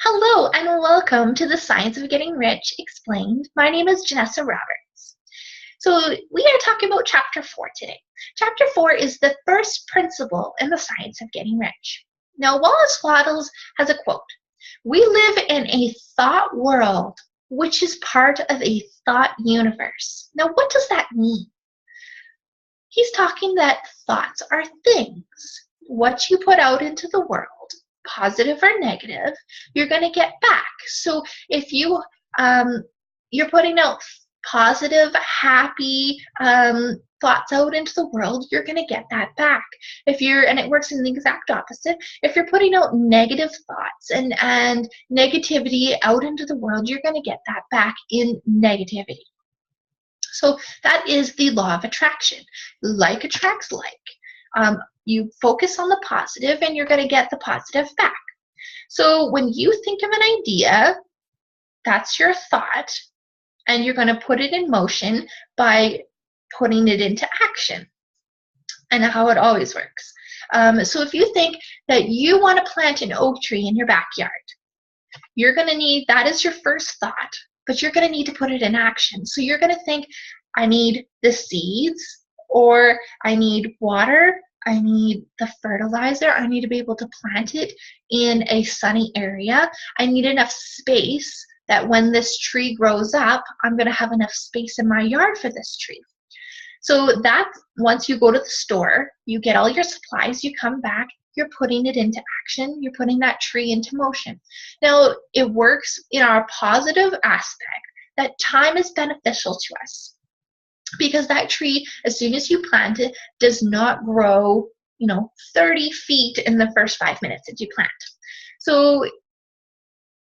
Hello and welcome to the Science of Getting Rich Explained. My name is Janessa Roberts. So we are talking about Chapter 4 today. Chapter 4 is the first principle in the science of getting rich. Now Wallace Wattles has a quote. We live in a thought world which is part of a thought universe. Now what does that mean? He's talking that thoughts are things. What you put out into the world, positive or negative, you're going to get back. So if you're putting out positive, happy thoughts out into the world, you're going to get that back. And it works in the exact opposite. If you're putting out negative thoughts and negativity out into the world, you're going to get that back in negativity. So that is the law of attraction. Like attracts like. You focus on the positive and you're going to get the positive back. So when you think of an idea, that's your thought, and you're going to put it in motion by putting it into action. And how it always works. So if you think that you want to plant an oak tree in your backyard, you're going to need, that is your first thought, but you're going to need to put it in action. So you're going to think, I need the seeds, or I need water, I need the fertilizer, I need to be able to plant it in a sunny area. I need enough space that when this tree grows up, I'm going to have enough space in my yard for this tree. So that once you go to the store, you get all your supplies, you come back, you're putting it into action, you're putting that tree into motion. Now, it works in our positive aspect that time is beneficial to us, because that tree, as soon as you plant it, does not grow, 30 feet in the first 5 minutes that you plant. So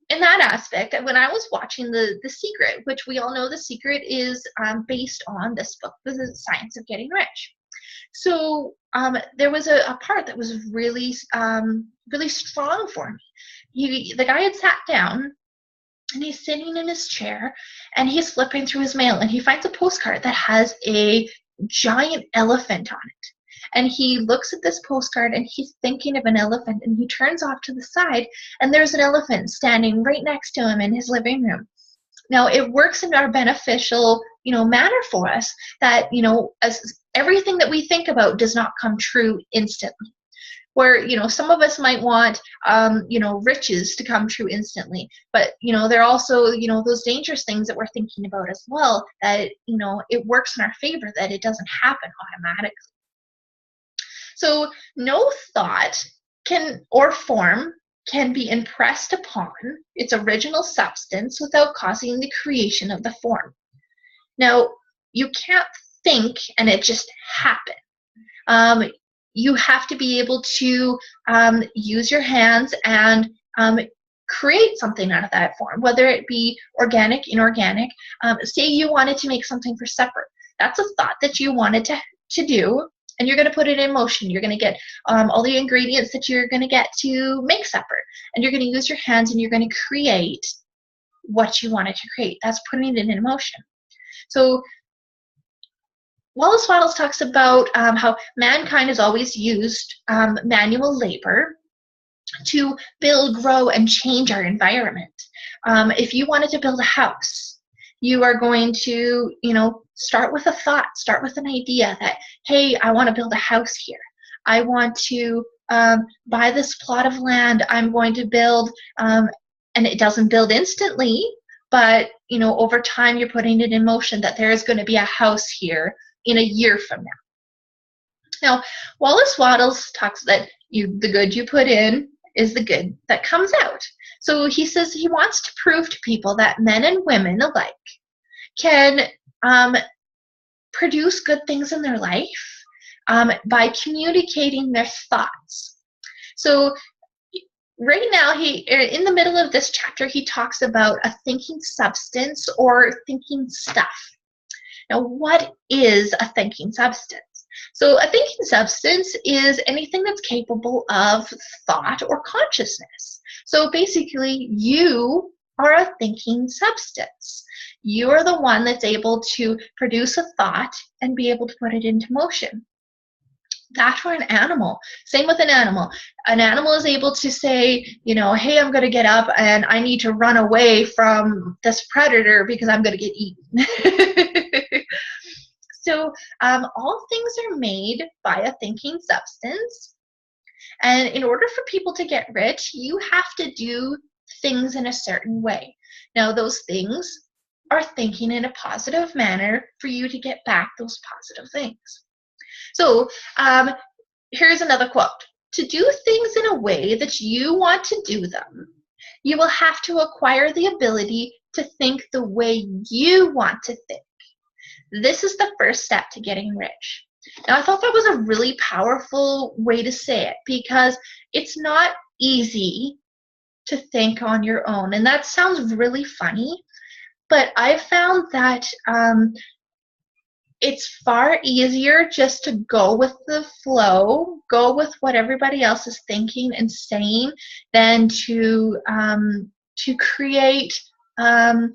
in that aspect, when I was watching The Secret, which we all know The Secret is based on this book, The Science of Getting Rich. So there was a part that was really, really strong for me. The guy had sat down, and he's sitting in his chair, and he's flipping through his mail, and he finds a postcard that has a giant elephant on it. And he looks at this postcard, and he's thinking of an elephant, and he turns off to the side, and there's an elephant standing right next to him in his living room. Now, it works in our beneficial, manner for us that, as everything that we think about does not come true instantly. Where, some of us might want, riches to come true instantly. But, there are also, those dangerous things that we're thinking about as well, that, it works in our favor, that it doesn't happen automatically. So no thought or form can be impressed upon its original substance without causing the creation of the form. Now, you can't think and it just happen. You have to be able to use your hands and create something out of that form, whether it be organic, inorganic. Say you wanted to make something for supper. That's a thought that you wanted to do, and you're going to put it in motion. You're going to get all the ingredients that you're going to get to make supper, and you're going to use your hands, and you're going to create what you wanted to create. That's putting it in motion. So Wallace Wattles talks about how mankind has always used manual labor to build, grow, and change our environment. If you wanted to build a house, you are going to, start with a thought, start with an idea that, hey, I want to build a house here. I want to buy this plot of land. I'm going to build, and it doesn't build instantly, but, over time you're putting it in motion that there is going to be a house here in a year from now. Now, Wallace Wattles talks that the good you put in is the good that comes out. So he says he wants to prove to people that men and women alike can produce good things in their life by communicating their thoughts. So right now, in the middle of this chapter, he talks about a thinking substance or thinking stuff. Now, what is a thinking substance? So a thinking substance is anything that's capable of thought or consciousness. So basically, you are a thinking substance. You are the one that's able to produce a thought and be able to put it into motion. That or an animal. Same with an animal. An animal is able to say, hey, I'm going to get up and I need to run away from this predator because I'm going to get eaten. So all things are made by a thinking substance. And in order for people to get rich, you have to do things in a certain way. Now, those things are thinking in a positive manner for you to get back those positive things. So here's another quote. To do things in a way that you want to do them, you will have to acquire the ability to think the way you want to think. This is the first step to getting rich. Now, I thought that was a really powerful way to say it because it's not easy to think on your own. And that sounds really funny, but I've found that it's far easier just to go with the flow, go with what everybody else is thinking and saying, than to create a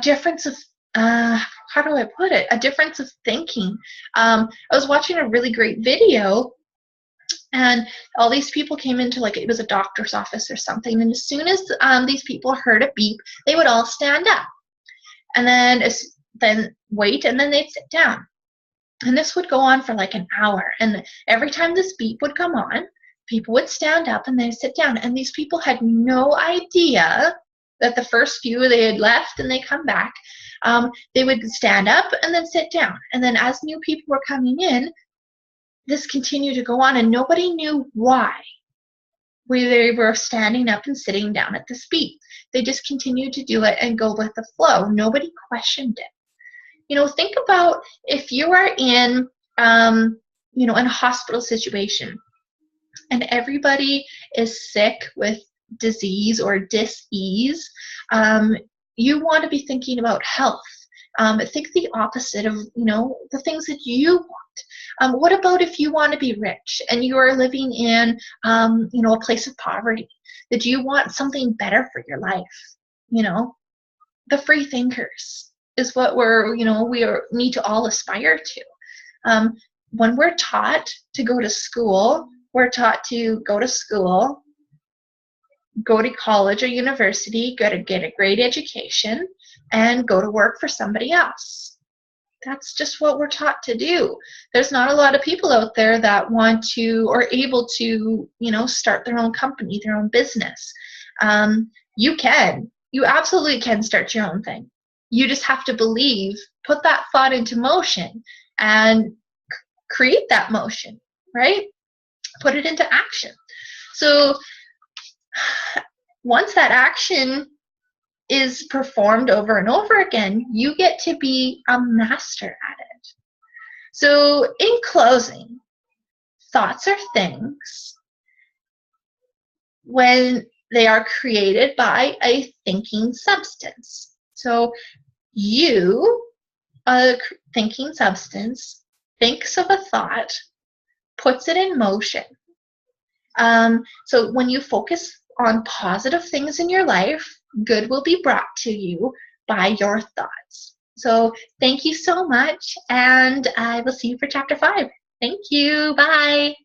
difference of how do I put it? A difference of thinking. I was watching a really great video, and all these people came into, like, it was a doctor's office or something, and as soon as these people heard a beep, they would all stand up, and then wait, and then they'd sit down. And this would go on for like an hour, and every time this beep would come on, people would stand up and they'd sit down, and these people had no idea that the first few they had left and they come back, they would stand up and then sit down. And then as new people were coming in, this continued to go on, and nobody knew why they were standing up and sitting down at the speed. They just continued to do it and go with the flow. Nobody questioned it. Think about if you are in, in a hospital situation and everybody is sick with disease or dis-ease, you want to be thinking about health. Think the opposite of, the things that you want. What about if you want to be rich and you are living in, a place of poverty? That you want something better for your life? The free thinkers is what we need to all aspire to. When we're taught to go to school, we're taught to go to school, go to college or university, go to get a great education, and go to work for somebody else. That's just what we're taught to do. There's not a lot of people out there that want to or able to, start their own company, their own business. You absolutely can start your own thing. You just have to believe, put that thought into motion, and create that motion, right? Put it into action. So once that action is performed over and over again, you get to be a master at it. So in closing, thoughts are things when they are created by a thinking substance. So you, a thinking substance, thinks of a thought, puts it in motion. So when you focus on positive things in your life, good will be brought to you by your thoughts. So thank you so much, and I will see you for chapter 5. Thank you. Bye.